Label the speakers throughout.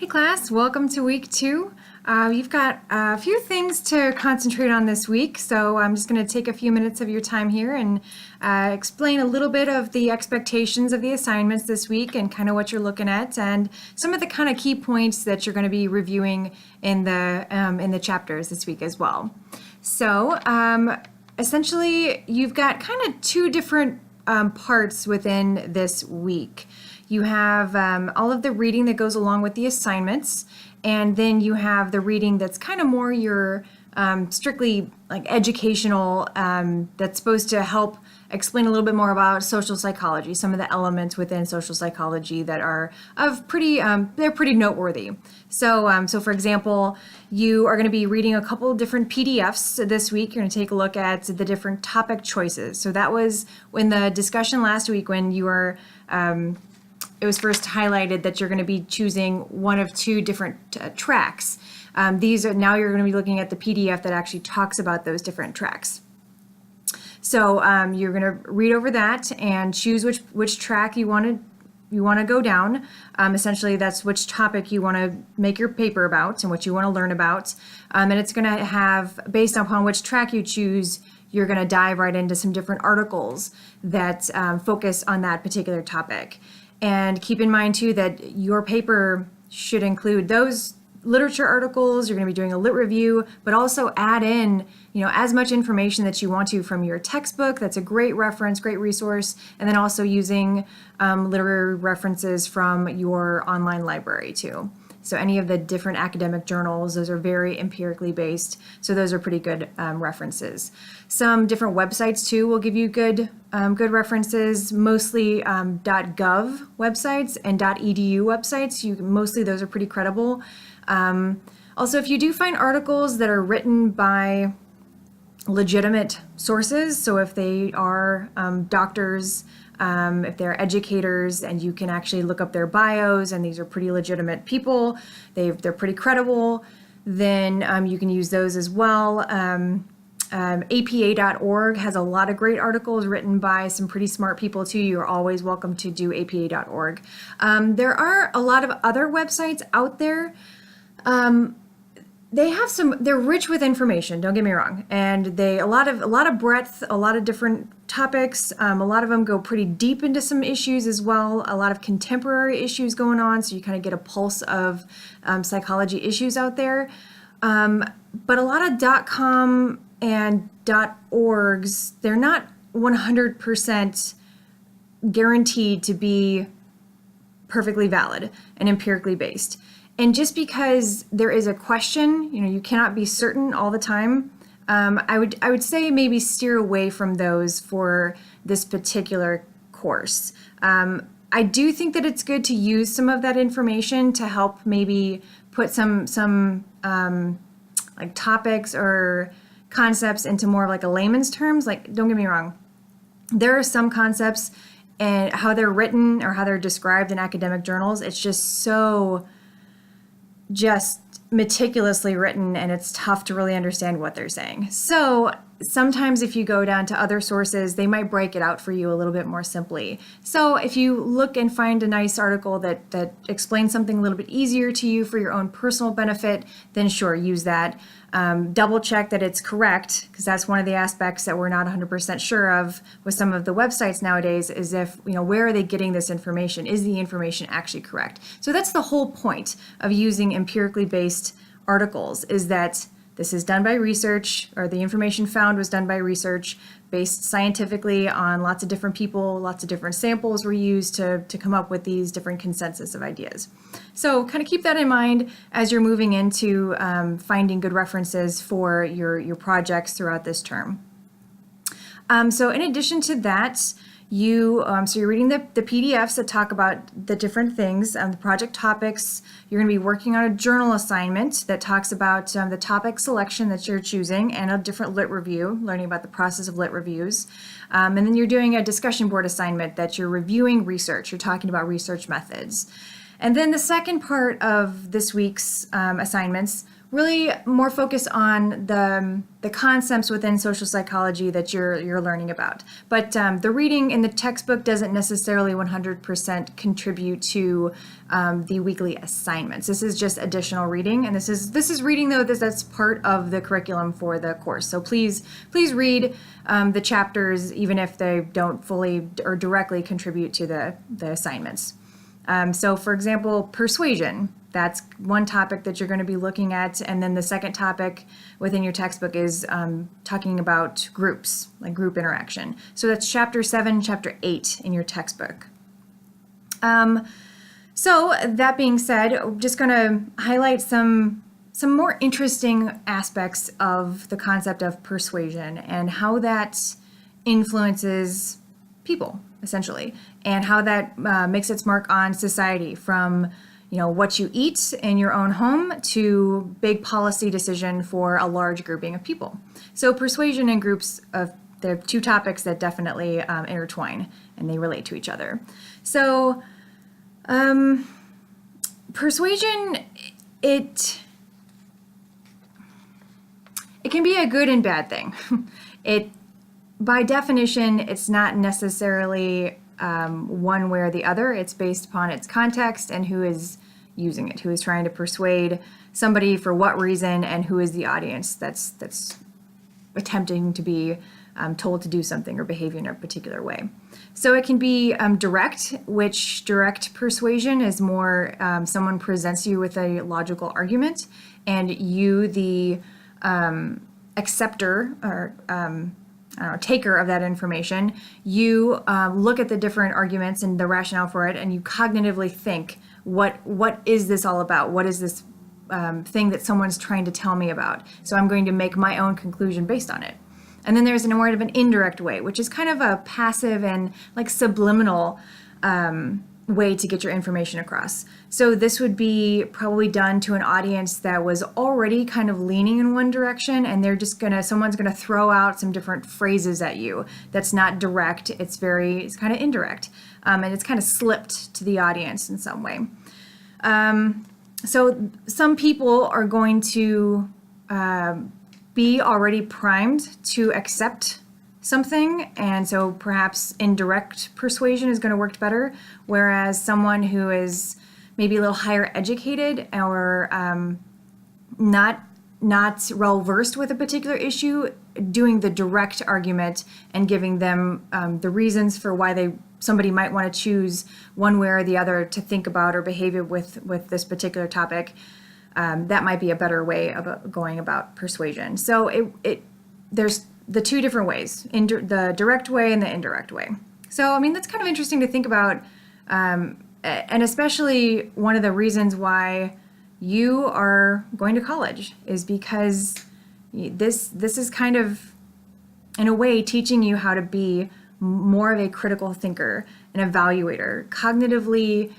Speaker 1: Hey class, welcome to week 2. You've got a few things to concentrate on this week, so I'm just going to take a few minutes of your time here and explain a little bit of the expectations of the assignments this week and kind of what you're looking at and some of the kind of key points that you're going to be reviewing in the chapters this week as well. So essentially, you've got kind of two different parts within this week. You have all of the reading that goes along with the assignments, and then you have the reading that's kind of more your strictly like educational, that's supposed to help explain a little bit more about social psychology, some of the elements within social psychology that are of they're pretty noteworthy. So for example, you are going to be reading a couple different PDFs this week. You're going to take a look at the different topic choices. So that was in the discussion last week when you were it was first highlighted that you're going to be choosing one of two different tracks. Now you're going to be looking at the PDF that actually talks about those different tracks. So you're going to read over that and choose which track you want to go down. Essentially, that's which topic you want to make your paper about and what you want to learn about. And it's going to have, based upon which track you choose, you're going to dive right into some different articles that focus on that particular topic. And keep in mind, too, that your paper should include those literature articles. You're going to be doing a lit review, but also add in, as much information that you want to from your textbook. That's a great reference, great resource. And then also using literary references from your online library, too. So any of the different academic journals, those are very empirically based. So those are pretty good references. Some different websites too will give you good references, mostly .gov websites and .edu websites. Mostly those are pretty credible. Also, if you do find articles that are written by legitimate sources, so if they are doctors, if they're educators and you can actually look up their bios and these are pretty legitimate people, they're pretty credible, then you can use those as well. APA.org has a lot of great articles written by some pretty smart people too. You're always welcome to do APA.org. There are a lot of other websites out there. They're rich with information, don't get me wrong, and a lot of breadth, a lot of different topics. A lot of them go pretty deep into some issues as well, a lot of contemporary issues going on, so you kind of get a pulse of psychology issues out there. But a lot of .com and .orgs, they're not 100% guaranteed to be perfectly valid and empirically based. And just because there is a question, you cannot be certain all the time. I would say maybe steer away from those for this particular course. I do think that it's good to use some of that information to help maybe put some like topics or concepts into more of like a layman's terms. Like, don't get me wrong, there are some concepts and how they're written or how they're described in academic journals. It's just meticulously written and it's tough to really understand what they're saying. So sometimes if you go down to other sources, they might break it out for you a little bit more simply. So if you look and find a nice article that explains something a little bit easier to you for your own personal benefit, then sure, use that. Double check that it's correct, because that's one of the aspects that we're not 100% sure of with some of the websites nowadays, is if, where are they getting this information? Is the information actually correct? So that's the whole point of using empirically based articles, is that this is done by research, or the information found was done by research based scientifically on lots of different people, lots of different samples were used to come up with these different consensus of ideas. So kind of keep that in mind as you're moving into finding good references for your projects throughout this term. So in addition to that, so you're reading the PDFs that talk about the different things, the project topics. You're going to be working on a journal assignment that talks about the topic selection that you're choosing and a different lit review, learning about the process of lit reviews. And then you're doing a discussion board assignment that you're reviewing research. You're talking about research methods. And then the second part of this week's assignments really more focus on the concepts within social psychology that you're learning about. But the reading in the textbook doesn't necessarily 100% contribute to the weekly assignments. This is just additional reading, and this is reading though that's part of the curriculum for the course. So please read the chapters even if they don't fully or directly contribute to the assignments. So for example, persuasion. That's one topic that you're going to be looking at. And then the second topic within your textbook is talking about groups, like group interaction. So that's chapter 7, chapter 8 in your textbook. So that being said, I'm just going to highlight some more interesting aspects of the concept of persuasion and how that influences people, essentially, and how that makes its mark on society, from what you eat in your own home to big policy decision for a large grouping of people. So persuasion and groups, they're two topics that definitely intertwine and they relate to each other. So persuasion, it can be a good and bad thing. By definition, it's not necessarily one way or the other. It's based upon its context and who is using it, who is trying to persuade somebody for what reason, and who is the audience that's attempting to be told to do something or behave in a particular way. So it can be direct, which direct persuasion is more someone presents you with a logical argument, and you, the acceptor or taker of that information, you look at the different arguments and the rationale for it, and you cognitively think, what is this all about? What is this thing that someone's trying to tell me about? So I'm going to make my own conclusion based on it. And then there's more of an indirect way, which is kind of a passive and like subliminal way to get your information across. So this would be probably done to an audience that was already kind of leaning in one direction, and someone's gonna throw out some different phrases at you. That's not direct, it's kind of indirect. And it's kind of slipped to the audience in some way. So some people are going to be already primed to accept something, and so perhaps indirect persuasion is going to work better, whereas someone who is maybe a little higher educated or not well versed with a particular issue, doing the direct argument and giving them the reasons for why somebody might want to choose one way or the other to think about or behave with this particular topic, that might be a better way of going about persuasion. So there's the two different ways, the direct way and the indirect way. So, that's kind of interesting to think about, and especially one of the reasons why you are going to college is because this is kind of, in a way, teaching you how to be more of a critical thinker, an evaluator, cognitively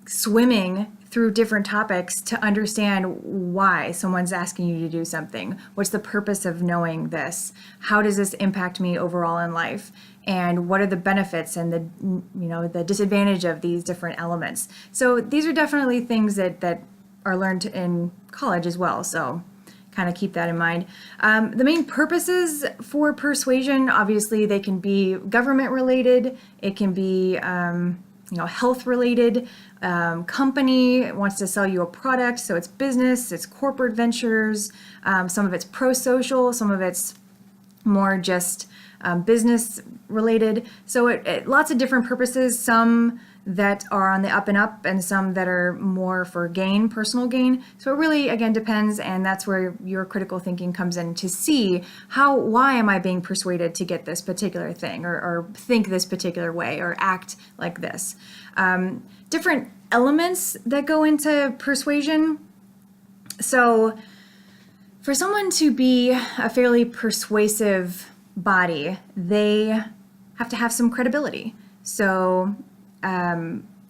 Speaker 1: swimming through different topics to understand why someone's asking you to do something. What's the purpose of knowing this? How does this impact me overall in life? And what are the benefits and the disadvantage of these different elements? So these are definitely things that are learned in college as well. So kind of keep that in mind. The main purposes for persuasion, obviously, they can be government related. It can be health related. Company wants to sell you a product, so it's business, it's corporate ventures. Some of it's pro-social, some of it's more just business related. So it lots of different purposes, some that are on the up and up and some that are more for gain, personal gain. So it really, again, depends, and that's where your critical thinking comes in to see why am I being persuaded to get this particular thing or think this particular way or act like this. Different elements that go into persuasion. So for someone to be a fairly persuasive body, they have to have some credibility. So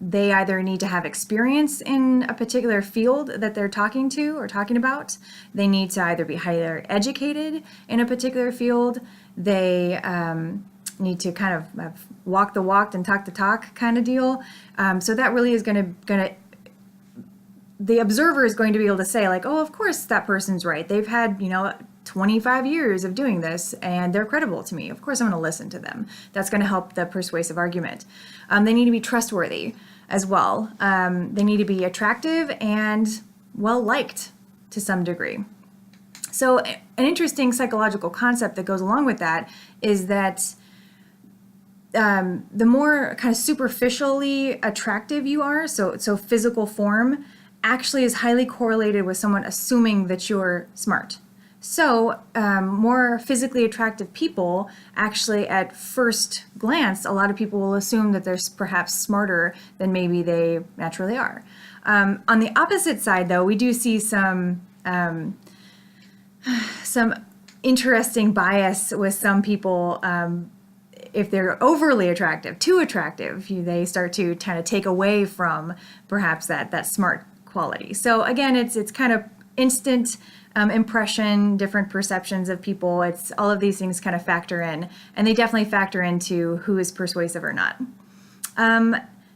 Speaker 1: they either need to have experience in a particular field that they're talking to or talking about. They need to either be highly educated in a particular field. They need to kind of walk the walk and talk the talk kind of deal. So that really is going to the observer is going to be able to say like, oh, of course that person's right. They've had, 25 years of doing this and they're credible to me. Of course I'm going to listen to them. That's going to help the persuasive argument. They need to be trustworthy as well. They need to be attractive and well-liked to some degree. So an interesting psychological concept that goes along with that is that the more kind of superficially attractive you are, so physical form, actually is highly correlated with someone assuming that you're smart. So more physically attractive people, actually at first glance, a lot of people will assume that they're perhaps smarter than maybe they naturally are. On the opposite side, though, we do see some interesting bias with some people. If they're overly attractive, too attractive, they start to kind of take away from perhaps that smart quality. So again, it's kind of instant impression, different perceptions of people. It's all of these things kind of factor in, and they definitely factor into who is persuasive or not.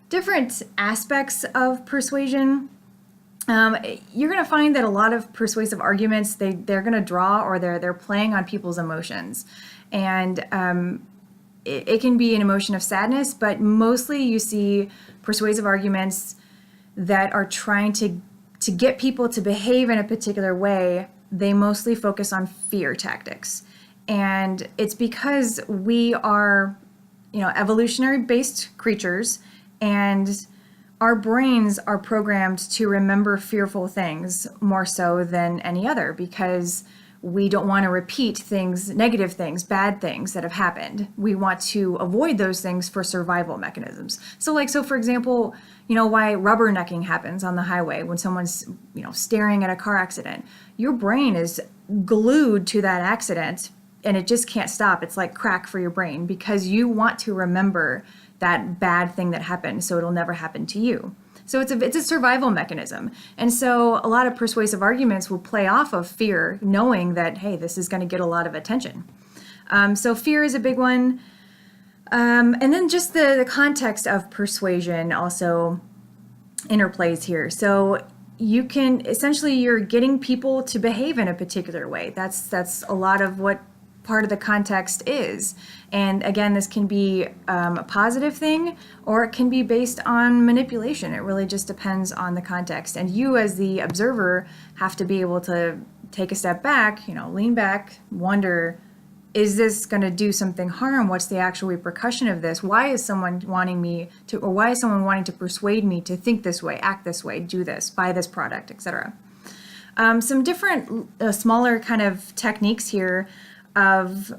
Speaker 1: Different aspects of persuasion. You're going to find that a lot of persuasive arguments, they're going to draw or they're playing on people's emotions. And it can be an emotion of sadness, but mostly you see persuasive arguments that are trying to get people to behave in a particular way. They mostly focus on fear tactics. And it's because we are, evolutionary based creatures, and our brains are programmed to remember fearful things more so than any other, because we don't want to repeat things, negative things, bad things that have happened. We want to avoid those things for survival mechanisms. So for example, why rubbernecking happens on the highway when someone's, staring at a car accident. Your brain is glued to that accident and it just can't stop. It's like crack for your brain because you want to remember that bad thing that happened so it'll never happen to you. So it's a survival mechanism. And so a lot of persuasive arguments will play off of fear, knowing that, hey, this is going to get a lot of attention. So fear is a big one. And then just the context of persuasion also interplays here. So you're getting people to behave in a particular way. That's a lot of what part of the context is. And again, this can be a positive thing, or it can be based on manipulation. It really just depends on the context. And you as the observer have to be able to take a step back, lean back, wonder, is this going to do something harm? What's the actual repercussion of this? Why is someone wanting to persuade me to think this way, act this way, do this, buy this product, etc. Some different smaller kind of techniques here of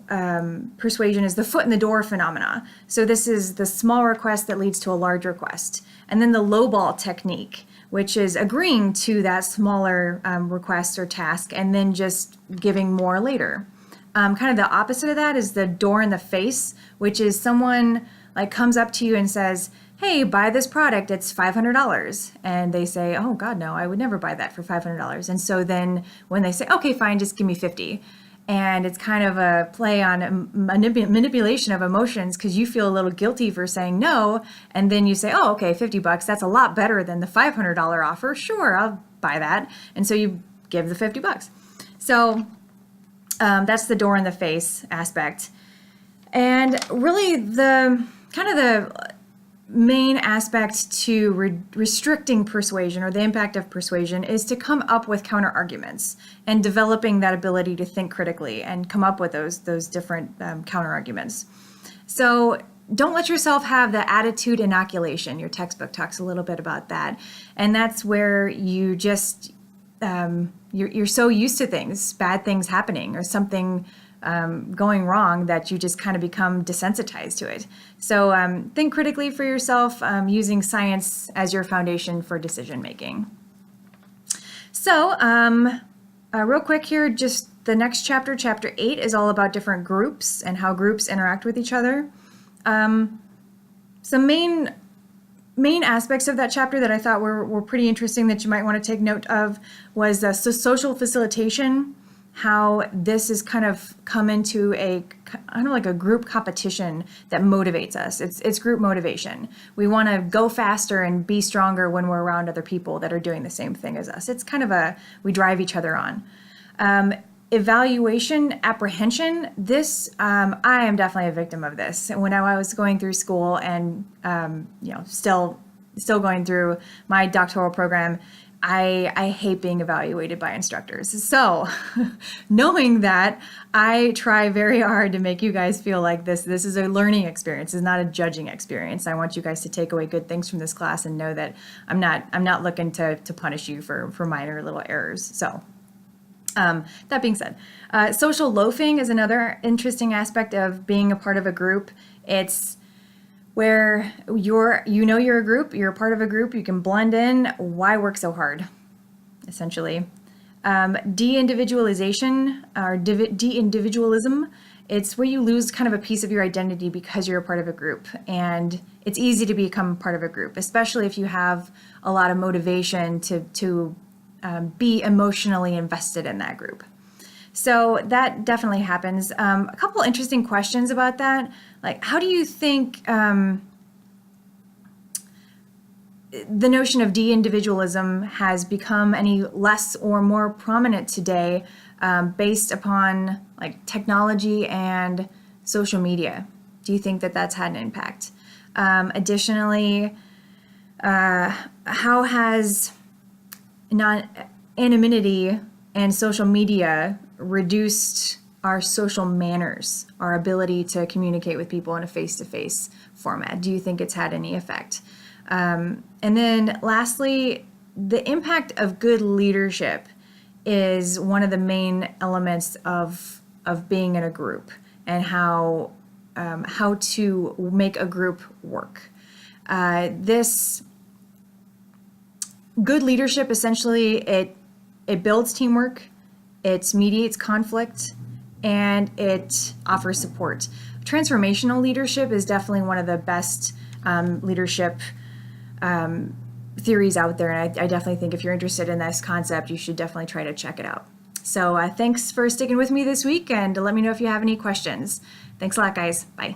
Speaker 1: persuasion is the foot in the door phenomena. So this is the small request that leads to a large request. And then the lowball technique, which is agreeing to that smaller request or task and then just giving more later. Kind of the opposite of that is the door in the face, which is someone comes up to you and says, hey, buy this product, it's $500. And they say, oh God, no, I would never buy that for $500. And so then when they say, okay, fine, just give me 50. And it's kind of a play on manipulation of emotions because you feel a little guilty for saying no. And then you say, oh, okay, $50, that's a lot better than the $500 offer. Sure, I'll buy that. And so you give the $50. So that's the door in the face aspect. And really the main aspect to restricting persuasion, or the impact of persuasion, is to come up with counter arguments and developing that ability to think critically and come up with those different counter arguments. So don't let yourself have the attitude inoculation. Your textbook talks a little bit about that. And that's where you just, you're so used to things, bad things happening or something going wrong, that you just kind of become desensitized to it. So think critically for yourself, using science as your foundation for decision making. So real quick here, just the next chapter, chapter 8, is all about different groups and how groups interact with each other. Some main aspects of that chapter that I thought were pretty interesting that you might want to take note of was social facilitation. how this has kind of come into a kind of like a group competition that motivates us. It's group motivation. We want to go faster and be stronger when we're around other people that are doing the same thing as us. It's kind of we drive each other on. Evaluation apprehension. This, I am definitely a victim of this. When I was going through school and, still going through my doctoral program, I hate being evaluated by instructors. So knowing that, I try very hard to make you guys feel like this is a learning experience. It's not a judging experience. I want you guys to take away good things from this class and know that I'm not looking to punish you for minor little errors. So that being said, social loafing is another interesting aspect of being a part of a group. It's where you're a group, you're a part of a group, you can blend in. Why work so hard, essentially? De-individualization or de-individualism. It's where you lose kind of a piece of your identity because you're a part of a group. And it's easy to become part of a group, especially if you have a lot of motivation to be emotionally invested in that group. So that definitely happens. A couple interesting questions about that. Like, how do you think the notion of de-individualism has become any less or more prominent today based upon like technology and social media? Do you think that that's had an impact? Additionally, how has anonymity and social media reduced our social manners, our ability to communicate with people in a face-to-face format? Do you think it's had any effect? And then lastly, the impact of good leadership is one of the main elements of being in a group and how to make a group work. This good leadership, essentially, it builds teamwork, it mediates conflict, and it offers support. Transformational leadership is definitely one of the best leadership theories out there, and I definitely think if you're interested in this concept, you should definitely try to check it out. So thanks for sticking with me this week, and let me know if you have any questions. Thanks a lot, guys. Bye.